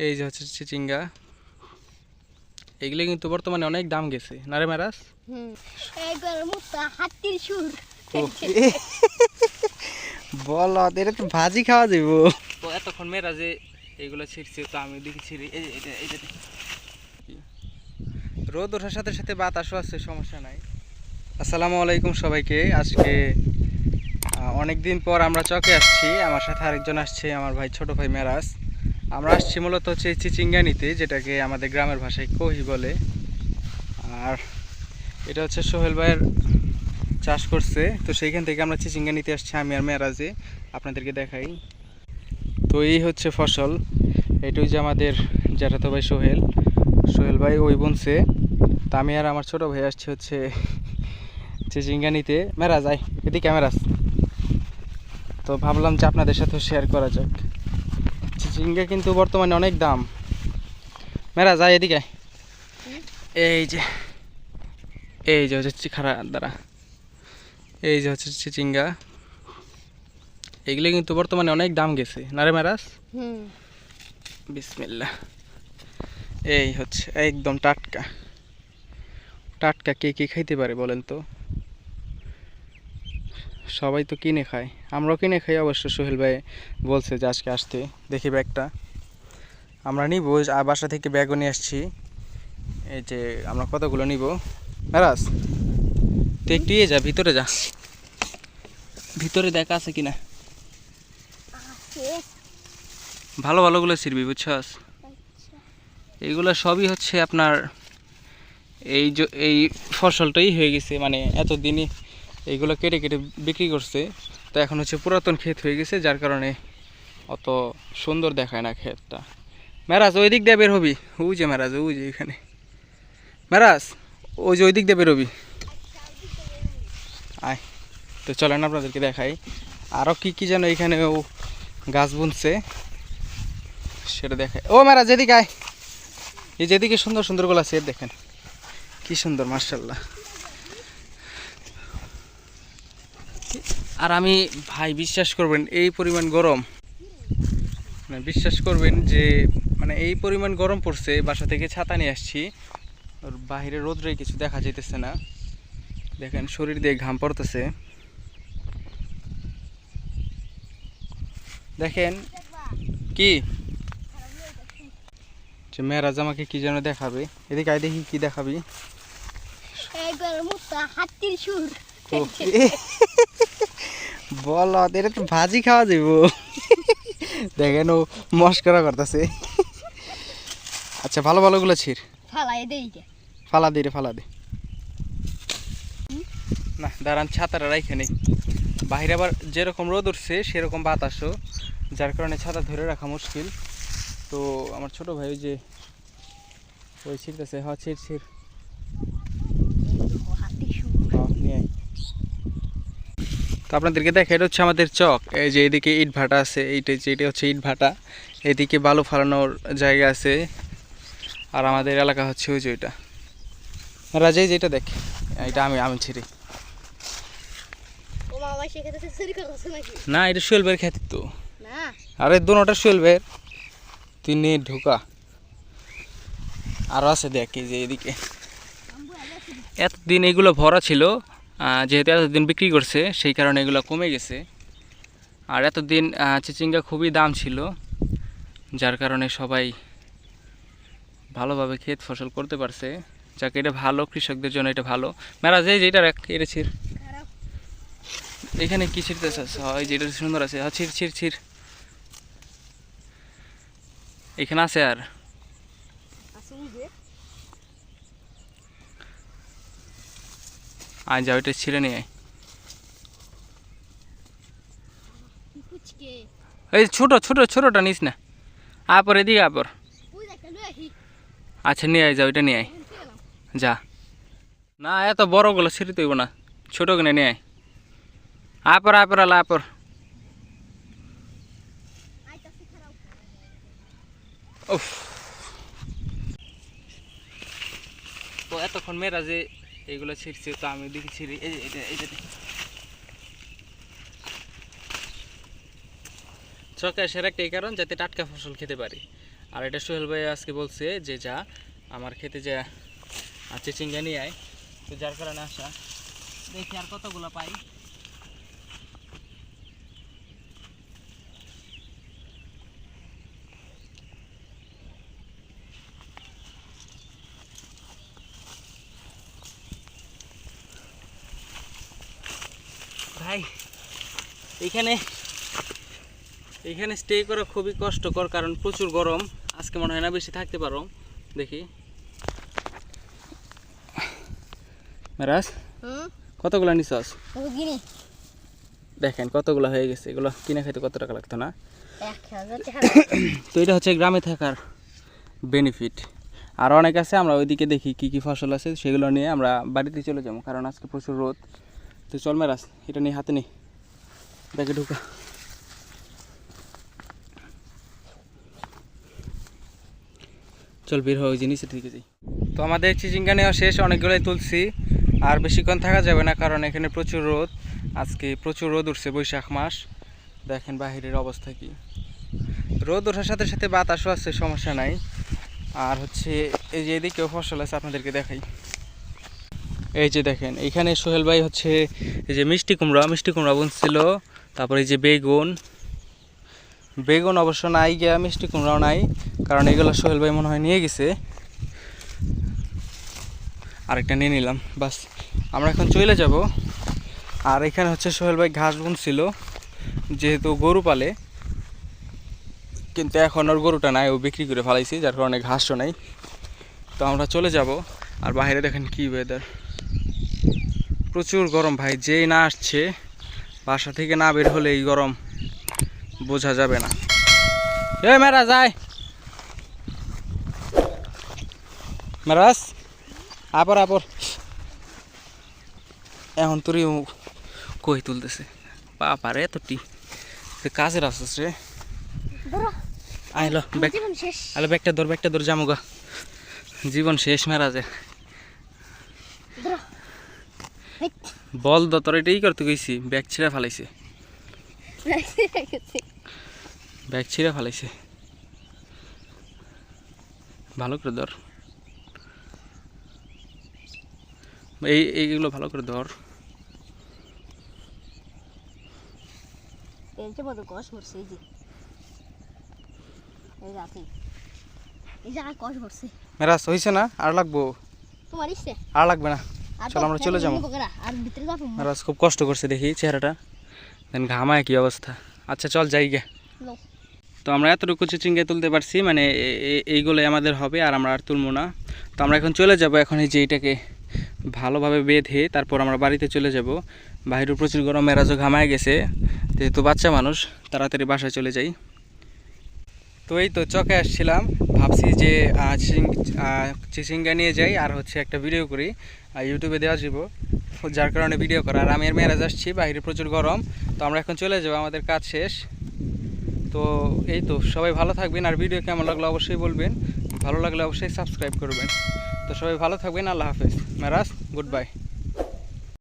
এই যে হচ্ছে চিচিঙ্গা, এগুলো কিন্তু বর্তমানে অনেক দাম গেছে না রে মেরাজ? বল এটা তো ভাজি খাওয়া যাব। তো এতক্ষণ মেরাজে এইগুলো ছিঁড়ছে, তো আমি দেখি ছিঁড়ি। এইটা রোদ ওঠার সাথে সাথে বাতাসও আছে, সমস্যা নাই। আসসালামু আলাইকুম সবাইকে। আজকে অনেক দিন পর আমরা চকে আসছি। আমার সাথে আরেকজন আসছে, আমার ভাই, ছোট ভাই মেরাজ। আমরা আসছি মূলত হচ্ছে চিচিঙ্গা নিতে, যেটাকে আমাদের গ্রামের ভাষায় কহি বলে। আর এটা হচ্ছে সোহেল ভাইয়ের চাষ করছে, তো সেইখান থেকে আমরা চিচিঙ্গা নিতে আসছি আমি আর মেরাজে। আপনাদেরকে দেখাই। তো এই হচ্ছে ফসল। এটাই যে আমাদের জ্যাঠাতো ভাই সোহেল ভাই ওই বুনছে। তা আমি আর আমার ছোট ভাই আসছি হচ্ছে চিচিঙ্গা নিতে। মেরাজ আয় এদিকে, মেরাজ। তো ভাবলাম যে আপনাদের সাথেও শেয়ার করা যাক। চিচিঙ্গা কিন্তু বর্তমানে অনেক দাম। মেরাজ আয় এদিকে। এই যে হচ্ছে খারাপ দ্বারা, এই যে হচ্ছে চিচিঙ্গা, এগুলো কিন্তু বর্তমানে অনেক দাম গেছে না রে মেরাজ? বিসমিল্লাহ। এই হচ্ছে একদম টাটকা টাটকা। কে কে খাইতে পারে বলেন তো? সবাই তো কিনে খায়, আমরাও কিনে খাই অবশ্য। সোহেল ভাই বলছে যে আজকে আসতে, দেখি ব্যাগটা আমরা নিব। বাসা থেকে ব্যাগও নিয়ে আসছি। এই যে আমরা কতগুলো নিব। মেরাজ তুই একটু যা, ভিতরে যা, ভিতরে দেখা আছে কিনা। ভালো ভালোগুলো ছিড়বি, বুঝছস? এইগুলো সবই হচ্ছে আপনার এই ফসলটাই হয়ে গেছে, মানে এতদিনই এইগুলো কেটে কেটে বিক্রি করছে। তো এখন হচ্ছে পুরাতন ক্ষেত হয়ে গেছে, যার কারণে অত সুন্দর দেখায় না ক্ষেতটা। মেরাজ ওই দিক দিয়ে বের হবি। ওই যে মেরাজ, ওই যে এখানে মেরাজ, ওই যে ওই দিক দিয়ে বের হবি। আয়, তো চলেন আপনাদেরকে দেখাই আরও কি যেন এখানে ও গাছ বুনছে, সেটা দেখায়। ও মেরাজ এদিকে আয়। এই যেদিকে সুন্দর সুন্দর গোলা আছে, দেখেন কি সুন্দর, মার্শাল্লাহ। আর আমি ভাই বিশ্বাস করবেন, এই পরিমাণ গরম, মানে বিশ্বাস করবেন যে মানে এই পরিমাণ গরম পড়ছে, বাসা থেকে ছাতা নিয়ে আসছি, ওর বাহিরে রোদ্রে কিছু দেখা যাইতেছে না। দেখেন শরীর দিয়ে ঘাম পড়তেছে। দেখেন কি যে মেরাজ আমাকে কি যেন দেখাবে। এদিকে আয় দেখি কি দেখাবি। বল এটা তো ভাজি খাওয়া যাব। দেখেন ও মস্করা করতেছে। আচ্ছা ভালো ভালোগুলো ছিড়। ফালা দে রে, ফালা দে। না দাঁড়ান, ছাতাটা রাইখে নেই। বাহিরে আবার যেরকম রোদ উঠছে সেরকম বাতাসও, যার কারণে ছাতা ধরে রাখা মুশকিল। তো আমার ছোট ভাই ওই যে ওই ছিড়তেছে। হ্যাঁ ছিড় ছিড়, নিয়ে আয়। তো আপনাদেরকে দেখা, এটা হচ্ছে আমাদের চক। এই যে এদিকে ইট ভাটা আছে, এটা হচ্ছে ইট ভাটা। এদিকে বালু ফালানোর জায়গা আছে। আর আমাদের এলাকা হচ্ছে ওই যে ওইটা। রাজাই যেটা দেখ, এটা আমি ছিড়ি না, এটা সোহেল ভাইয়ের খ্যাতি তো। আরে দুটা সোহেল ভাইয়ের, তুই নিয়ে ঢোকা। আরও আছে দেখ, এই যে এদিকে এতদিন এগুলো ভরা ছিল, যেহেতু এতদিন বিক্রি করছে সেই কারণে এগুলো কমে গেছে। আর এতদিন চিচিঙ্গা খুবই দাম ছিল, যার কারণে সবাই ভালোভাবে ক্ষেত ফসল করতে পারছে। যাকে এটা ভালো, কৃষকদের জন্য এটা ভালো। মেরাজ এই যেটা এটা ছিড়। এখানে কি ছিড়তেছে? হয় যেটা সুন্দর আছে, ছিড় ছিড় ছিড়। এখানে আছে আর আয় যা, ওইটা ছিঁড়ে নিয়ে আয়। এই ছোটটা নিস না, আপর এদিকে আপর। আচ্ছা নিয়ে আয়, যা ওইটা নিয়ে আয় যা। না এত বড়গুলো ছিঁড়ে তৈব না, ছোটো কিনে নিয়ে আয়। আপর আলা আপর। উফ, তো এতক্ষণ মেরাজে এইগুলো ছিঁড়ছে, তো আমি দেখি ছিঁড়ি। এইটা চকে আসার একটা এই কারণ, যাতে টাটকা ফসল খেতে পারি। আর এটা সোহেল ভাই আজকে বলছে যে যা আমার খেতে যা চিচিঙ্গা নিয়ে আয়, তো যার কারণে আসা। দেখি আর কতগুলো পাই। ভাই এইখানে স্টে করা খুবই কষ্টকর, কারণ প্রচুর গরম। আজকে মনে হয় না বেশি থাকতে পারো। দেখি মেরাজ কতগুলো নিছস? দেখেন কতগুলো হয়ে গেছে। এগুলো কিনে খাইতে কত টাকা লাগতো না? তো এটা হচ্ছে গ্রামে থাকার বেনিফিট। আর অনেক আছে, আমরা ওইদিকে দেখি কি কি ফসল আছে, সেগুলো নিয়ে আমরা বাড়িতে চলে যাবো, কারণ আজকে প্রচুর রোদ। তো চল মেরাজ, এটা নিয়ে হাতে নেই, ব্যাগে ঢুকা। চল বের হয় ওই জিনিসের দিকে যাই। তো আমাদের চিচিঙ্গা নেওয়া শেষ, অনেকগুলোই তুলছি। আর বেশিক্ষণ থাকা যাবে না, কারণ এখানে প্রচুর রোদ। আজকে প্রচুর রোদ উঠছে, বৈশাখ মাস। দেখেন বাহিরের অবস্থা কি। রোদ ওঠার সাথে সাথে বাতাসও আছে, সমস্যা নাই। আর হচ্ছে এই যে এদিকেও ফসল আছে, আপনাদেরকে দেখাই। এই যে দেখেন এইখানে সোহেল ভাই হচ্ছে এই যে মিষ্টি কুমড়া বুনছিল। তারপরে এই যে বেগুন অবশ্য নাই গিয়া, মিষ্টি কুমড়াও নাই, কারণ এগুলো সোহেল ভাই মনে হয় নিয়ে গেছে। আরেকটা নিয়ে নিলাম, বাস আমরা এখন চলে যাব। আর এখানে হচ্ছে সোহেল ভাই ঘাস বুনছিল, যেহেতু গরু পালে, কিন্তু এখন ওর গরুটা নাই, ও বিক্রি করে ফেলাইছি, যার কারণে ঘাসও নাই। তো আমরা চলে যাব। আর বাইরে দেখেন কি ওয়েদার, প্রচুর গরম ভাই। যেই না আসছে, বাসা থেকে না বের হলে এই গরম বোঝা যাবে না। মেরা যায় মেরাজ, আপর এখন তোর কই তুলতেছে বাপারে, এতটি কাজের আসছিস রে। আইলো ব্যাগটা ধর জামুগা, জীবন শেষ মেরাজে। বল দ, তোর এটাই করতে গেছি, ব্যাগ ছিঁড়ে ফেলাইছে। ভালো করে ধর, এইগুলো ভালো করে ধর। মেরাজ হইছে না? আর লাগবো? আর লাগবে না, চল আমরা চলে যাবো। মেরাজ খুব কষ্ট করছে, দেখি চেহারাটা, দেন ঘামায় কি অবস্থা। আচ্ছা চল যাই গে। তো আমরা এতটুকু চিচিঙ্গা তুলতে পারছি, মানে এইগুলোই আমাদের হবে, আর আমরা আর তুলবো না। তো আমরা এখন চলে যাব। এখন এই যে এইটাকে ভালোভাবে বেঁধে তারপর আমরা বাড়িতে চলে যাব। বাইরে প্রচুর গরম, মেরাজও ঘামায় গেছে, যেহেতু বাচ্চা মানুষ, তাড়াতাড়ি বাসায় চলে যাই। তো এই তো চকে আসছিলাম, ভাবছি যে চিচিঙ্গা নিয়ে যাই, আর হচ্ছে একটা ভিডিও করি, ইউটিউবে দেওয়া যাব, যার কারণে ভিডিও করা। আর আমি আর মেরাজ আসছি, বাইরে প্রচুর গরম। তো আমরা এখন চলে যাব, আমাদের কাজ শেষ। তো এই তো, সবাই ভালো থাকবেন। আর ভিডিও কেমন লাগলো অবশ্যই বলবেন, ভালো লাগলে অবশ্যই সাবস্ক্রাইব করবেন। তো সবাই ভালো থাকবেন, আল্লাহ হাফেজ। মেরাজ গুড বাই।